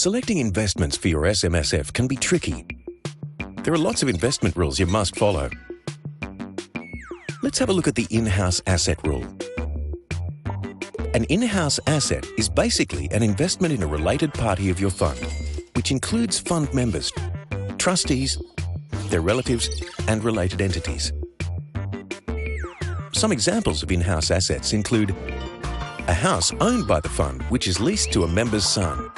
Selecting investments for your SMSF can be tricky. There are lots of investment rules you must follow. Let's have a look at the in-house asset rule. An in-house asset is basically an investment in a related party of your fund, which includes fund members, trustees, their relatives, and related entities. Some examples of in-house assets include a house owned by the fund which is leased to a member's son,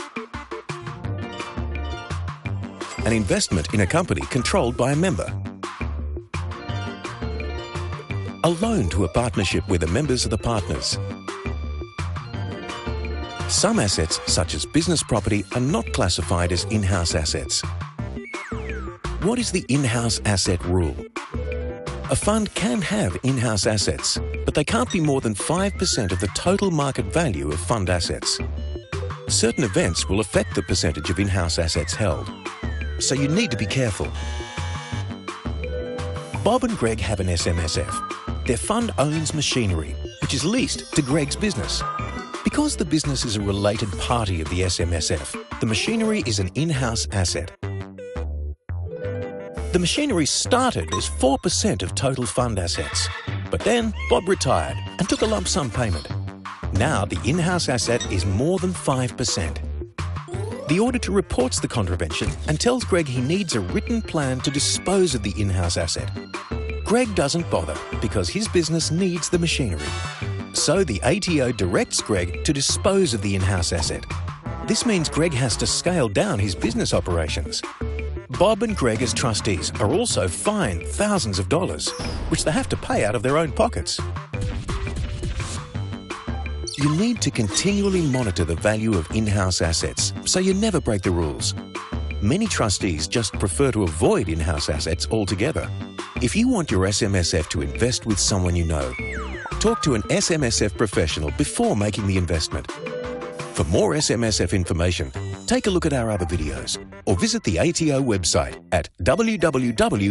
an investment in a company controlled by a member, a loan to a partnership where the members are the partners. Some assets, such as business property, are not classified as in-house assets. What is the in-house asset rule? A fund can have in-house assets, but they can't be more than 5% of the total market value of fund assets. Certain events will affect the percentage of in-house assets held, so you need to be careful. Bob and Greg have an SMSF. Their fund owns machinery, which is leased to Greg's business. Because the business is a related party of the SMSF, the machinery is an in-house asset. The machinery started as 4% of total fund assets, but then Bob retired and took a lump sum payment. Now the in-house asset is more than 5%. The auditor reports the contravention and tells Greg he needs a written plan to dispose of the in-house asset. Greg doesn't bother because his business needs the machinery. So the ATO directs Greg to dispose of the in-house asset. This means Greg has to scale down his business operations. Bob and Greg as trustees are also fined thousands of dollars, which they have to pay out of their own pockets. You need to continually monitor the value of in-house assets so you never break the rules. Many trustees just prefer to avoid in-house assets altogether. If you want your SMSF to invest with someone you know, talk to an SMSF professional before making the investment. For more SMSF information, take a look at our other videos or visit the ATO website at www.ato.gov.au.